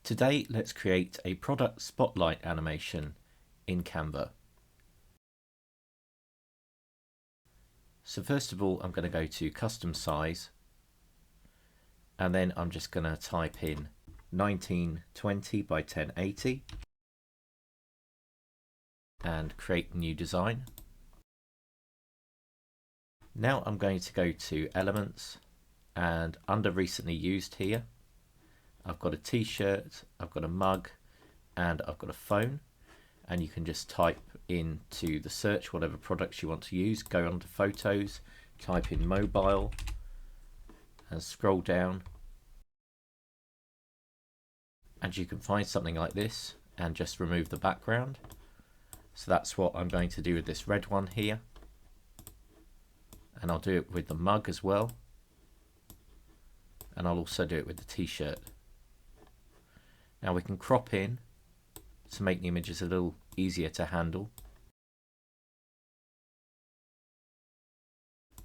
Today, let's create a product spotlight animation in Canva. So first of all, I'm going to go to custom size, and then I'm just going to type in 1920 by 1080 and create new design. Now I'm going to go to elements, and under recently used here, I've got a t-shirt, I've got a mug, and I've got a phone. And you can just type into the search whatever products you want to use. Go onto photos, type in mobile, and scroll down. And you can find something like this and just remove the background. So that's what I'm going to do with this red one here. And I'll do it with the mug as well. And I'll also do it with the t-shirt. Now we can crop in to make the images a little easier to handle.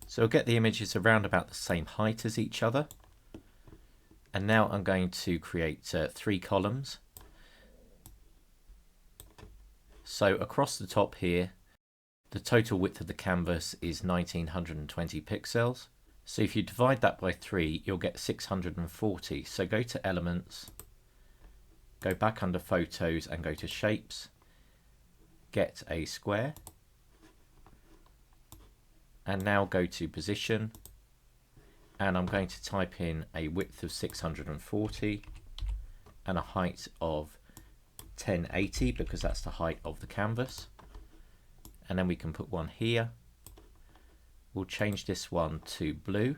So we'll get the images around about the same height as each other. And now I'm going to create 3 columns. So across the top here, the total width of the canvas is 1920 pixels. So if you divide that by 3, you'll get 640. So go to Elements, go back under Photos and go to Shapes, get a square, and now go to Position, and I'm going to type in a width of 640 and a height of 1080 because that's the height of the canvas. And then we can put one here. We'll change this one to blue.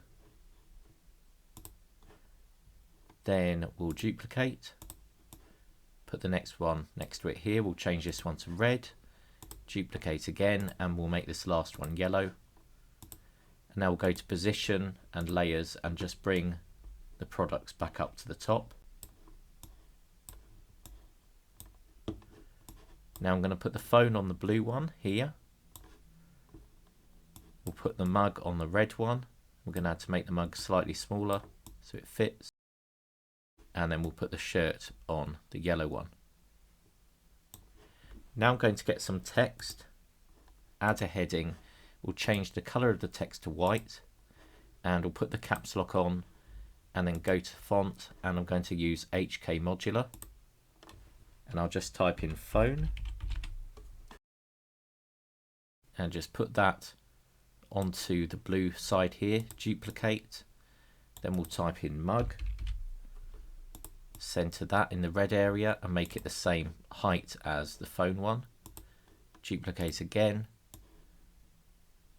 Then we'll duplicate. Put the next one next to it here. We'll change this one to red. Duplicate again, and we'll make this last one yellow. And now we'll go to Position and Layers and just bring the products back up to the top. Now I'm going to put the phone on the blue one here. We'll put the mug on the red one. We're going to have to make the mug slightly smaller so it fits. And then we'll put the shirt on the yellow one. Now I'm going to get some text, add a heading. We'll change the color of the text to white, and we'll put the caps lock on, and then go to font, and I'm going to use HK Modular, and I'll just type in phone and just put that onto the blue side here, duplicate, then we'll type in mug, center that in the red area and make it the same height as the phone one, duplicate again,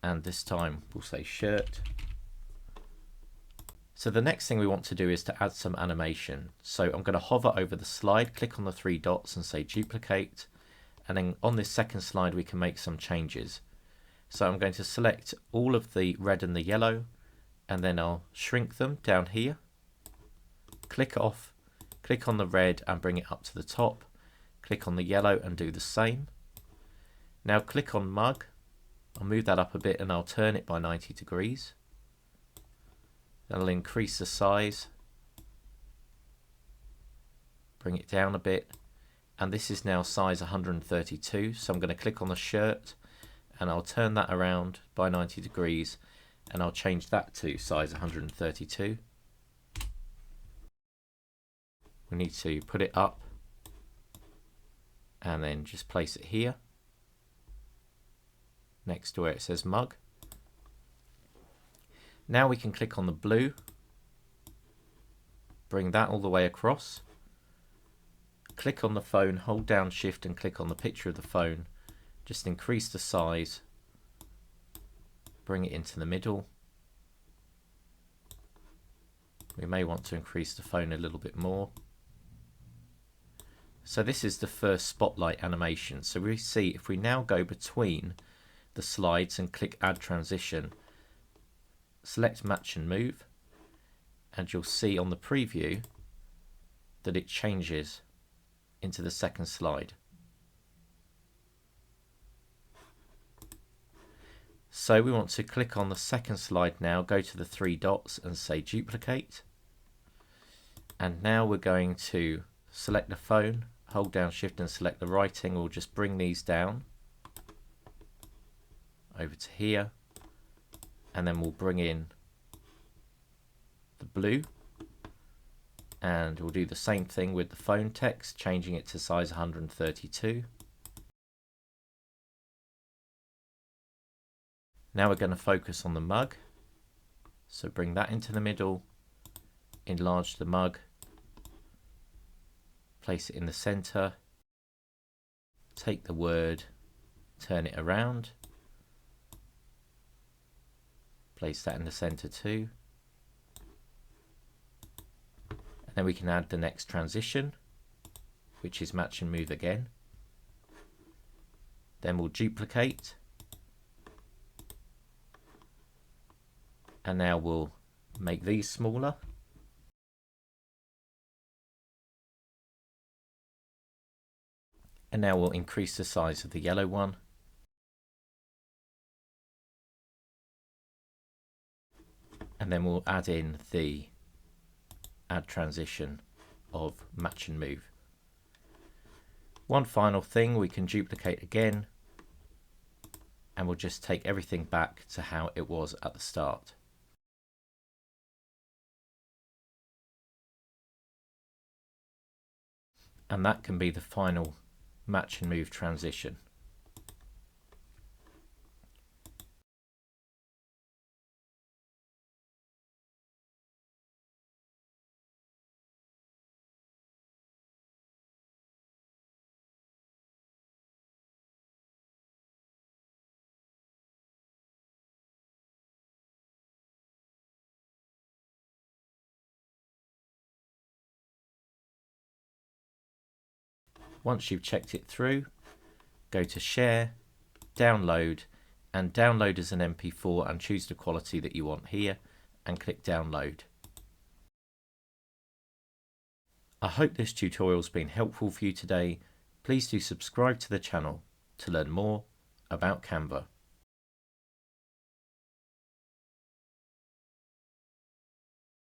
and this time we'll say shirt. So the next thing we want to do is to add some animation. So I'm going to hover over the slide, click on the 3 dots and say duplicate, and then on this second slide we can make some changes. So I'm going to select all of the red and the yellow, and then I'll shrink them down here, click off, click on the red and bring it up to the top, click on the yellow and do the same. Now click on mug, I'll move that up a bit and I'll turn it by 90 degrees. I'll increase the size, bring it down a bit, and this is now size 132, so I'm going to click on the shirt and I'll turn that around by 90 degrees and I'll change that to size 132. We need to put it up and then just place it here next to where it says mug. Now we can click on the blue, bring that all the way across, click on the phone, hold down shift and click on the picture of the phone, just increase the size, bring it into the middle. We may want to increase the phone a little bit more. So this is the first spotlight animation. So we see if we now go between the slides and click add transition, select match and move, and you'll see on the preview that it changes into the second slide. So we want to click on the second slide now, go to the 3 dots and say duplicate. And now we're going to select the phone, hold down Shift and select the writing. We'll just bring these down over to here, and then we'll bring in the blue, and we'll do the same thing with the phone text, changing it to size 132. Now we're going to focus on the mug, so bring that into the middle, enlarge the mug, place it in the center, take the word, turn it around, place that in the center too, and then we can add the next transition, which is match and move again. Then we'll duplicate, and now we'll make these smaller. And now we'll increase the size of the yellow one. And then we'll add in the add transition of match and move. One final thing, we can duplicate again, and we'll just take everything back to how it was at the start. And that can be the final match and move transition. Once you've checked it through, go to Share, Download, and download as an MP4 and choose the quality that you want here and click Download. I hope this tutorial has been helpful for you today. Please do subscribe to the channel to learn more about Canva.